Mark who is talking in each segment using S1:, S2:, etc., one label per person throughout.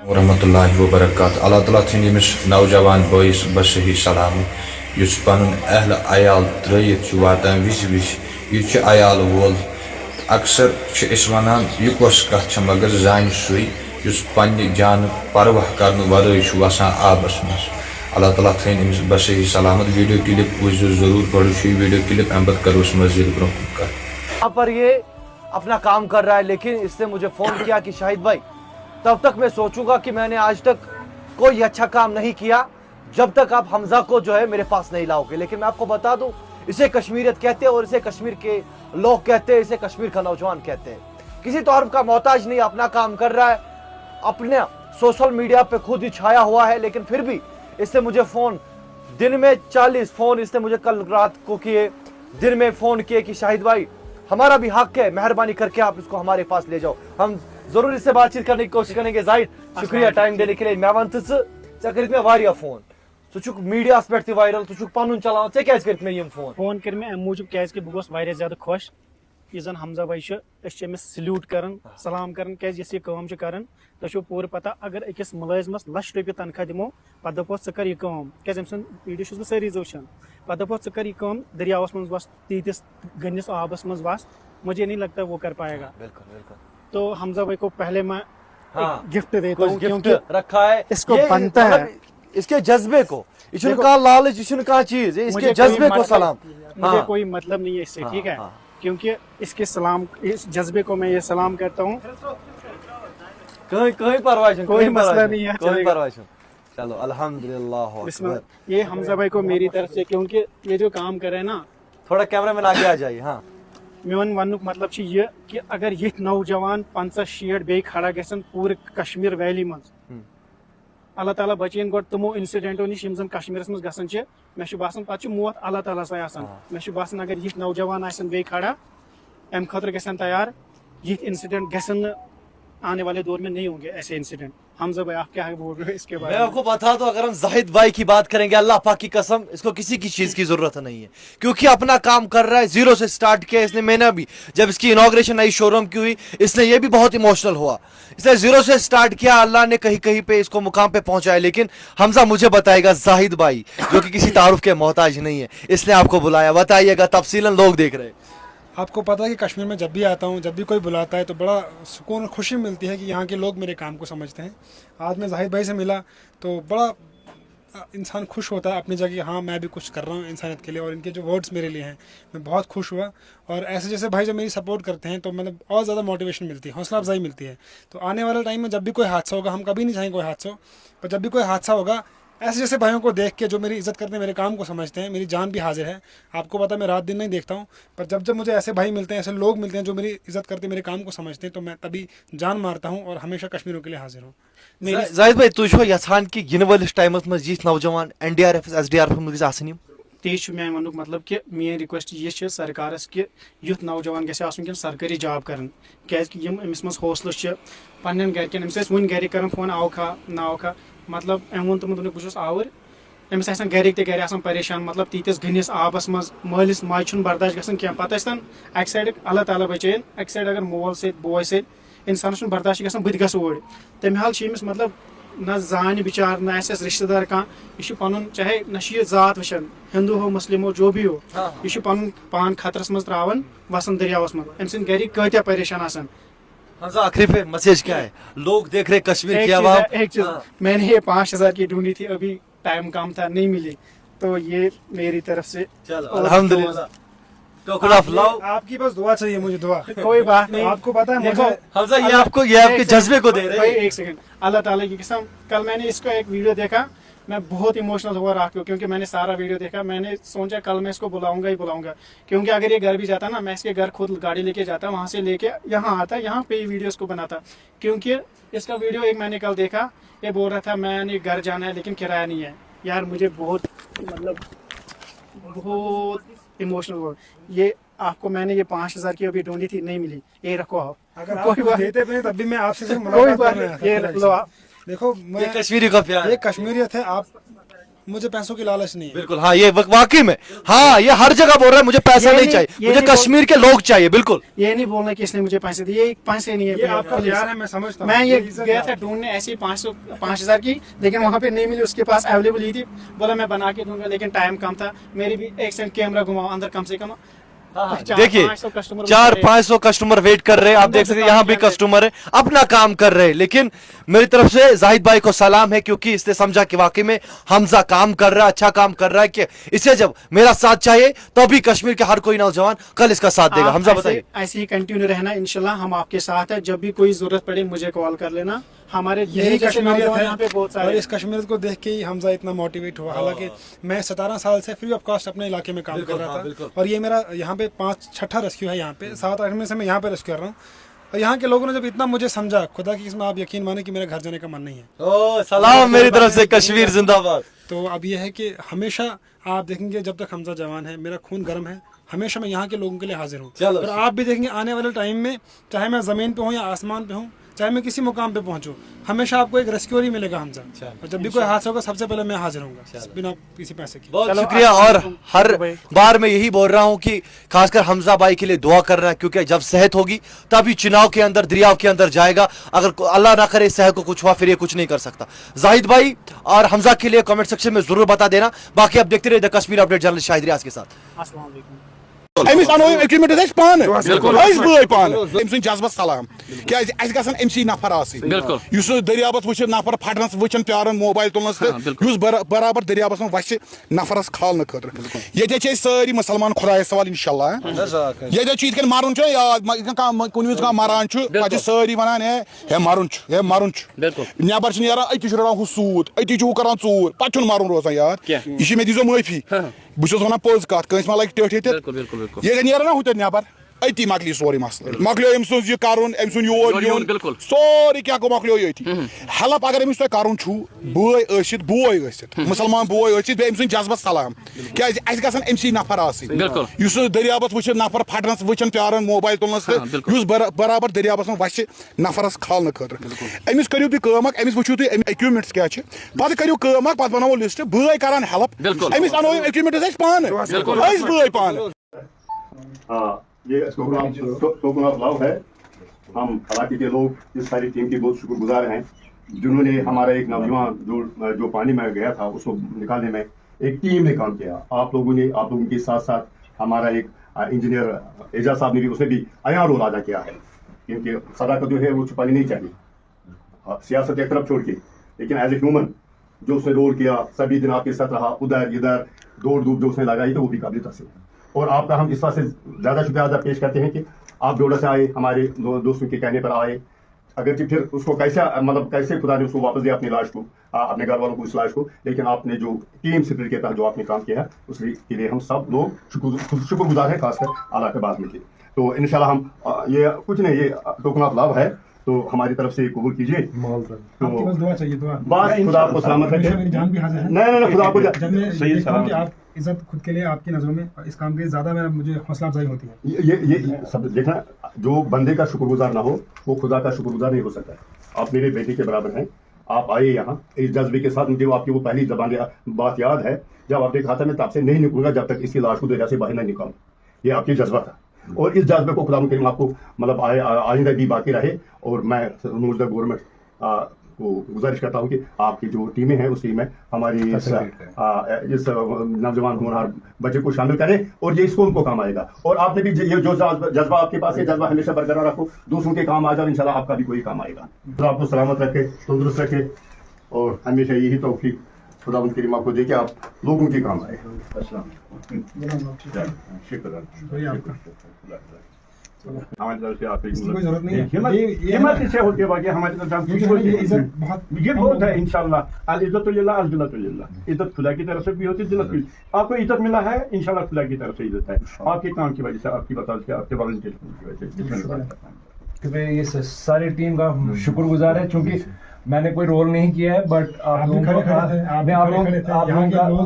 S1: ورحمۃ وبرکاتہ اللہ تعالیٰ ثھن یمس نوجوان بٲیس بسہی سلام یس پن اہل عیال ترٲیِتھ چھُ واتان وِزِ وِزِ یہِ چھُ عیال وول اکثر چھِ أسۍ ونان یہِ کۄس کتھ چھِ مگر زانہِ سُے یُس پننہِ جانُک پرواہ کرنہٕ ورٲے چھُ وسان آبس منٛز اللہ تعالیٰ تھٲیِن أمِس بصحیح سلامت ویڈیو کلپ وٕچھزیو ضروٗر گۄڈٕ وٕچھِو یہِ ویڈیو کلپ امہِ پتہٕ کرو أسۍ مزید برونٛہہ کُن کتھ.
S2: یہاں پر یہ اپنا کام کر رہا ہے لیکن اس نے مجھے فون کیا کہ شاہد بھائی تب تک میں سوچوں گا کہ میں نے آج تک کوئی اچھا کام نہیں کیا جب تک آپ حمزہ کو جو ہے میرے پاس نہیں لاؤ گے. لیکن میں آپ کو بتا دوں اسے کشمیریت کہتے ہیں اور اسے کشمیر کے لوگ کہتے ہیں, اسے کشمیر کا نوجوان کہتے ہیں. کسی تعارف کا محتاج نہیں, اپنا کام کر رہا ہے, اپنے سوشل میڈیا پہ خود ہی چھایا ہوا ہے. لیکن پھر بھی اس سے مجھے فون دن میں 40 فون اس نے مجھے کل رات کو کیے, دن میں فون کیے کہ شاہد بھائی ہمارا بھی حق ہے, مہربانی کر کے آپ اس کو ہمارے پاس لے جاؤ, ہم ضرور اس سے بات چیت کرنے کی کوشش کریں گے. زاہد شکریہ ٹائم دینے کے لیے. میں ونت ژےٚ کٔرِتھ مےٚ واریاہ فون, ژٕ چھُکھ میٖڈیاہس پٮ۪ٹھ تہِ وایرل, ژٕ چھُکھ پنُن چلاوان, ژےٚ کیٛازِ کٔرِتھ مےٚ یِم فون
S3: کٔرۍ مےٚ اَمہِ موٗجوٗب کیٛازِکہِ بہٕ گوس واریاہ زیادٕ خۄش یُس زن حمزہ بھائی چھُ, أسۍ چھِ أمِس سلیوٗٹ کران, سلام کران, کیٛازِ یۄس یہِ کٲم چھِ کران تۄہہِ چھو پوٗرٕ پتہ اگر أکِس مُلٲزمس لچھ رۄپیہِ تنخواہ دِمو پتہٕ دپہوس ژٕ کر یہِ کٲم, کیٛازِ أمۍ سُنٛد ویٖڈیو چھُس بہٕ سٲری وٕچھان, پتہٕ دپہوس ژٕ کر یہِ کٲم دٔریاوس منٛز وس, تیٖتِس گٔنِس آبس منٛز وس, مجھے نہیں لگتا وہ کر پائے گا. تو حمزہ بھائی کو پہلے میں گفٹ دیتا ہوں کیونکہ
S2: رکھا ہے
S3: اس کو بنتا ہے,
S2: اس کے جذبے کو, یہ چھُنہٕ کانٛہہ لالچ, یہ چھُنہٕ کانٛہہ چیز, اس کے جذبے کو سلام.
S3: مجھے کوئی مطلب نہیں ہے اس سے, ٹھیک ہے, کیونکہ اس کے سلام, اس جذبے کو میں یہ سلام کرتا ہوں.
S2: کوئی پرواہ نہیں,
S3: کوئی مسئلہ نہیں ہے,
S2: کوئی پرواہ نہیں. چلو الحمدللہ.
S3: یہ حمزہ بھائی کو میری طرف سے, کیونکہ یہ جو کام کر رہے ہیں نا,
S2: تھوڑا کیمرہ مین آگے آ جائیے. ہاں,
S3: میون وننُک مطلب چھُ یہ کہ اگر یِتھ نوجوان 50-60 بیٚیہِ کھڑا گژھن پوٗرٕ کشمیر ویلی منٛز, اللہ تعالیٰ بچٲیِن گۄڈٕ تِمو انسیڈنٹو نِش یِم زن کشمیرس منٛز گژھان چھِ, مےٚ چھُ باسان پتہٕ چھُ موت اللہ تعالیٰ سٕے آسان. مےٚ چھُ باسان اگر یِتھ نوجوان آسن بیٚیہِ کھڑا امہِ خٲطرٕ گژھن تیار, یِتھ انسیڈنٹ گژھن نہٕ آنے والے دور میں نہیں ہوں گے ایسے انسیڈنٹ. حمزہ بھائی آپ کیا بول رہے ہیں اس کے بارے
S2: میں آپ کو بتا دوں, اگر ہم زاہد بھائی کی بات کریں گے, اللہ پاک کی قسم اس کو کسی کی چیز کی ضرورت نہیں ہے, کیونکہ اپنا کام کر رہا ہے, زیرو سے سٹارٹ کیا اس نے. میں نے بھی جب اس کی انوگریشن نئی شو روم کی ہوئی, اس نے یہ بھی بہت ایموشنل ہوا, اس نے زیرو سے سٹارٹ کیا, اللہ نے کہیں کہیں پہ اس کو مقام پہ پہنچایا. لیکن حمزہ مجھے بتائے گا, زاہد بھائی جو کہ کسی تعارف کے محتاج نہیں ہے, اس نے آپ کو بلایا, بتائیے گا تفصیلاً, لوگ دیکھ رہے ہیں.
S4: آپ کو پتہ ہے کہ کشمیر میں جب بھی آتا ہوں, جب بھی کوئی بلاتا ہے تو بڑا سکون اور خوشی ملتی ہے کہ یہاں کے لوگ میرے کام کو سمجھتے ہیں. آج میں زاہد بھائی سے ملا تو بڑا انسان خوش ہوتا ہے اپنی جگہ, ہاں میں بھی کچھ کر رہا ہوں انسانیت کے لیے, اور ان کے جو ورڈز میرے لیے ہیں میں بہت خوش ہوا. اور ایسے جیسے بھائی جب میری سپورٹ کرتے ہیں تو مطلب اور زیادہ موٹیویشن ملتی ہے, حوصلہ افزائی ملتی ہے. تو آنے والے ٹائم میں جب بھی کوئی حادثہ ہوگا, ہم کبھی نہیں چاہیں کوئی حادثہ ہو, پر جب بھی کوئی حادثہ ہوگا, ایسے جیسے بھائیوں کو دیکھ کے جو میری عزت کرتے ہیں, میرے کام کو سمجھتے ہیں, میری جان بھی حاضر ہے. آپ کو پتہ ہے میں رات دن نہیں دیکھتا ہوں, پر جب جب مجھے ایسے بھائی ملتے ہیں, ایسے لوگ ملتے ہیں جو میری عزت کرتے ہیں, میرے کام کو سمجھتے ہیں, تو میں تبھی جان مارتا ہوں اور ہمیشہ کشمیروں کے لیے حاضر ہوں.
S2: زاہد بھائی تُہۍ چھُوا یژھان کہ ینہٕ وٲلِس ٹایمس منٛز یِتھۍ نوجوان NDRF SDRF منٛز گژھِ آسٕنۍ یِم؟
S3: تی چھُ میٛانہِ وننُک مطلب کہ میٲنۍ رِکویسٹ یہِ چھِ سرکارس کہ یُتھ نوجوان گژھِ آسُن کینٛہہ سرکٲری جاب کران, کیٛازِکہِ یِم أمِس منٛز حوصلہٕ چھِ پننٮ۪ن گرِکٮ۪ن. أمِس ٲسۍ وُنہِ گرِکۍ کران فون آوکھا نہ آوکھا, مطلب أمۍ ووٚن تِمن دوٚپُکھ بہٕ چھُس آوُر. أمِس آسن گرِکۍ تہِ گرِ آسان پریشان, مطلب تیٖتِس گٔنِس آبس منٛز مٲلِس ماجہِ چھُنہٕ برداش گژھان کینٛہہ. پتہٕ ٲسۍ تن اکہِ سایڈٕ اللہ تعالیٰ بچٲیِن, اکہِ سایڈٕ اگر مول سۭتۍ بوے سۭتۍ انسانس چھُنہٕ برداش گژھان بہٕ تہِ گژھٕ اوٗرۍ. تمہِ حال چھِ أمِس مطلب نہ زانہِ بِچار, نہ آسٮ۪س رشتہٕ دار کانٛہہ, یہِ چھُ پنُن چاہے نہ چھُ یہِ ذات وٕچھان, ہندو ہو مسلم ہو جو بھی ہو, یہِ چھُ پنُن پان خطرس منٛز تراوان وسان دٔریاوس منٛز. أمۍ سٕنٛدۍ گرِکۍ کۭتیاہ پریشان آسان.
S2: آخری پہ میسج کیا ہے, لوگ دیکھ رہے کشمیر کی عوام.
S3: ایک چیز, میں نے یہ 5000 کی ڈھونڈی تھی, ابھی ٹائم کام تھا نہیں ملی, تو یہ میری طرف سے
S2: الحمدللہ.
S4: آپ کی بس دعا چاہیے مجھے, دعا.
S3: کوئی بات نہیں,
S4: آپ کو پتا ہے
S3: دیکھو
S2: حمزہ یہ آپ کو, یہ آپ کے جذبے کو دے رہے ہیں.
S3: ایک سیکنڈ, اللہ تعالیٰ کی قسم, کل میں نے اس کا ایک ویڈیو دیکھا, میں بہت ایموشنل ہوا رات کو, کیونکہ میں نے سارا ویڈیو دیکھا. میں نے سوچا کل میں اس کو بلاؤں گا ہی بلاؤں گا, کیونکہ اگر یہ گھر بھی جاتا نا, میں اس کے گھر خود گاڑی لے کے جاتا, وہاں سے لے کے یہاں آتا, یہاں پہ ہی ویڈیو اس کو بناتا. کیونکہ اس کا ویڈیو ایک میں نے کل دیکھا, یہ بول رہا تھا میں نے گھر جانا ہے لیکن کرایہ نہیں ہے. یار مجھے بہت مطلب بہت ایموشنل ہوا. یہ آپ کو میں نے یہ 5000 کی ابھی ڈھونڈی تھی, نہیں ملی, یہ رکھو آپ.
S4: اگر آپ دیتے بھی تب بھی میں آپ سے
S3: کوئی بات نہیں, یہ رکھ لو آپ.
S4: دیکھو
S2: یہ کشمیری کا پیار,
S4: یہ کشمیریت ہے. آپ मुझे पैसों की लालच नहीं है।
S2: बिल्कुल, हाँ, ये वाकई में, हाँ, ये हर जगह बोल रहा है मुझे पैसा नहीं चाहिए, मुझे कश्मीर के लोग चाहिए। बिल्कुल,
S3: ये नहीं बोलना कि इसने मुझे पैसे दिए, पैसे नहीं है,
S4: ये आपका प्यार है, मैं समझता हूँ।
S3: मैं ये गया था ढूंढने ऐसी 5,000 की, लेकिन वहाँ पे नहीं मिली, उसके पास अवेलेबल ही थी, बोला मैं बना के दूंगा, लेकिन टाइम कम था, मेरी भी एक सेकंड कैमरा घुमाओ अंदर कम से कम।
S2: देखिए 400-500 कस्टमर वेट कर रहे हैं, आप देख सकते हैं यहाँ भी कस्टमर है, अपना काम कर रहे हैं। लेकिन मेरी तरफ से जाहिद भाई को सलाम है, क्योंकि इसने समझा कि वाकई में हमजा काम कर रहा है, अच्छा काम कर रहा है, कि इसे जब मेरा साथ चाहिए तभी कश्मीर के हर कोई नौजवान कल इसका साथ देगा। हमजा बताइए।
S3: ऐसे ही कंटिन्यू रहना, इंशाल्लाह हम आपके साथ है, जब भी कोई जरूरत पड़े मुझे कॉल कर लेना। हमारे
S4: यही कश्मीरियत है
S3: यहाँ पे बहुत सारे,
S4: और इस कश्मीरियत को देख के ही हमजा इतना मोटिवेट हुआ। हालांकि मैं 17 साल से फ्री ऑफ कॉस्ट अपने इलाके में काम कर रहा था, और ये मेरा यहाँ पे 5-6 रेस्क्यू है, यहाँ पे 7-8 में से मैं यहाँ पे रेस्क्यू कर रहा हूँ। और यहाँ के लोगों ने जब इतना मुझे समझा, खुदा की इसमें आप यकीन माने कि मेरे घर जाने का मन नहीं है।
S2: ओ सलाम मेरी तरफ से, कश्मीर जिंदाबाद।
S4: तो अब ये है कि हमेशा आप देखेंगे जब तक हमजा जवान है, मेरा खून गर्म है, हमेशा मैं यहाँ के लोगों के लिए हाजिर हूँ। और आप भी देखेंगे आने वाले टाइम में, चाहे मैं ज़मीन पे हूँ या आसमान पे हूँ, चाहे मैं किसी मुकाम पे पहुंचूं, हमेशा आपको एक रेस्क्यूअर ही मिलेगा हमजा। और जब भी कोई हादसा होगा सबसे पहले मैं हाजिर होऊंगा, बिना किसी पैसे के।
S2: बहुत शुक्रिया। और हर बार मैं यही बोल रहा हूं कि खासकर हमजा भाई के लिए दुआ करना, क्योंकि जब सेहत होगी तभी चुनाव के अंदर, दरियाव के अंदर जाएगा। अगर अल्लाह ना करे सेहत को कुछ हुआ, फिर ये कुछ नहीं कर सकता। जाहिद भाई और हमजा के लिए कमेंट सेक्शन में जरूर बता देना। बाकी आप देखते रहिए the Kashmir update, journalist Shahid Riaz के साथ।
S3: अस्सलाम वालेकुम।
S5: अमिस अनो एग्रीमेंट अस पान अस बय पान अम सुन जज्बत सलाम क्या अस गसन एमसी नफर आसिन युस दरियाबस वुच नफर फटनस वुचन प्यारन मोबाइल तुलनस युस बराबर दरियाबस में वस नफरस खालन खतर ये छे सारी मुसलमान खुदा सवाल इंशाल्लाह ये इतकन मारुन छ या कुन विज मरान छ पछ सारी वनान हे मारुन छ नेबर छ नेरा अति छ रहा हुसूद अति छ करन चूर पछ मारुन रोजन यार ये मे दिजो माफी बस वन पोज कत कस मा लग टेट ये नेर ना हुत नेबर अति मकली सोरी मसल मकलो अम सुन यह कर अम सुन योर यून सोरी क्या गो मकलो ये हेल्प अगर अमिस तुम कर बय बोय मुसलमान बोय बे अम सुन जज्बत सलाम क्या अस गसन एमसी नफर आसिन दरियाबस वुच नफर फटनस वुचन प्यारन मोबाइल तुलनस बराबर दरियाबस में वस नफरस खालन खतर अमिस करियो तुम कम अमिस वुचो तुम इक्विपमेंट्स क्या पे करियो कम पे बनावो लिस्ट बय करान हेल्प अमिस अनो इक्विपमेंट्स अस पान अस बय पान।
S6: ये टोकन ऑफ लव है। हम इलाके के लोग इस सारी टीम की बहुत शुक्रगुजार हैं, जिन्होंने हमारा एक नौजवान जो पानी में गया था उसको निकालने में एक टीम ने काम किया। आप लोगों के साथ साथ हमारा एक इंजीनियर एजाज साहब ने भी, उसने भी अया रोल अदा किया है, क्योंकि सदाकत जो है वो छुपानी नहीं चाहिए, सियासत एक तरफ छोड़ के, लेकिन एज ए ह्यूमन जो उसने रोल किया, सभी दिन आपके साथ रहा, उधर इधर दौड़ धूप जो उसने लगाई, तो वो भी काबिल तारीफ है। और आपका हम इस बात से ज़्यादा शुक्रिया अदा पेश करते हैं कि आप जोड़ा से आए, हमारे दोस्तों के कहने पर आए, अगर कि फिर उसको कैसे खुदा ने उसको वापस दिया अपनी लाश को, अपने घर वालों को उस लाश को, लेकिन आपने जो टीम स्पिरिट के तहत जो आपने काम किया है उसके लिए हम सब लोग शुक्रगुजार हैं, खासकर आला के बाद में के। तो इंशाल्लाह हम ये कुछ नहीं, ये टोकन ऑफ लव है, तो हमारी तरफ से कबूल कीजिए। तो
S4: बस दुआ चाहिए, दुआ
S6: बस खुदा आपको सलामत रखे।
S4: मेरी जान भी हाजिर है।
S6: नहीं खुदा आपको
S4: जब मैं देखता हूं कि आप इज्जत खुद के लिए आपकी नज़रों में इस काम के ज़्यादा मुझे हौसला अफजाई होती है।
S6: ये सब देखना, जो बंदे का शुक्रगुजार ना हो वो खुदा का शुक्रगुजार नहीं हो सकता। आप मेरे बेटे के बराबर हैं, आप आए यहाँ इस जज्बे के साथ। मुझे आपकी वो पहली बात याद है, जब आपने कहा था मैं तब से नहीं निकलूंगा जब तक इसकी लाश को दरिया से बाहर नहीं निकालूं। ये आपकी जज्बा था, और इस जज्बे को खुदा करीम आपको आइंदा भी बाकी रहे। और मैं गवर्नमेंट को गुजारिश करता हूँ कि आपकी जो टीमें हैं उस टीम में हमारी इस नौजवान होनहार बच्चे को शामिल करें, और ये इसको उनको काम आएगा। और आपने भी ये जो जज्बा आपके पास है, जज्बा हमेशा बरकरार रखो, दूसरों के काम आ जाओ, इंशाल्लाह आपका भी कोई काम आएगा। तो आपको सलामत रखे, तंदुरुस्त रखे, और हमेशा यही तौफीक खुदा उनकी करीम आपको दे के आप लोगों के काम आए। हमारी तरफ से आपकी हिम्मत से होती है, बाकी हमारी तरफ ये बहुत है। इंशाल्लाह अल इज्जत लिल्लाह अल जिल्लत लिल्लाह, इज्जत खुदा की तरफ से भी होती है, जिल्लत भी। आपको इज्जत मिला है, इंशाल्लाह खुदा की तरफ से इज्जत है, आपके काम की वजह से, आपकी बता के, आपके वॉलंटियर की वजह से।
S7: ये सारी टीम का शुक्रगुजार है, क्योंकि मैंने कोई रोल नहीं किया है, बट आप लोग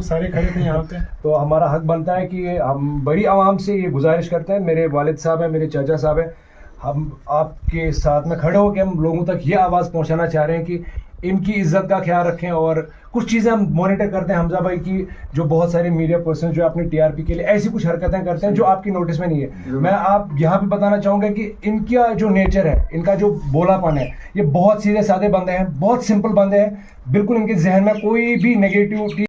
S4: सारे खड़े थे यहाँ पे,
S7: तो हमारा हक बनता है कि हम बड़ी आवाम से ये गुजारिश करते हैं, मेरे वालिद साहब हैं, मेरे चाचा साहब हैं, हम आपके साथ में खड़े होकर हम लोगों तक ये आवाज़ पहुंचाना चाह रहे हैं कि इनकी इज्जत का ख्याल रखें। और कुछ चीज़ें हम मॉनिटर करते हैं हमजा भाई की, जो बहुत सारे मीडिया पर्सन जो अपनी टीआरपी के लिए ऐसी कुछ हरकतें करते हैं जो आपकी नोटिस में नहीं है। मैं आप यहाँ पे बताना चाहूँगा कि इनका जो नेचर है, इनका जो बोलापन है, ये बहुत सीधे साधे बंदे हैं, बहुत सिंपल बंदे हैं, बिल्कुल इनके जहन में कोई भी नेगेटिविटी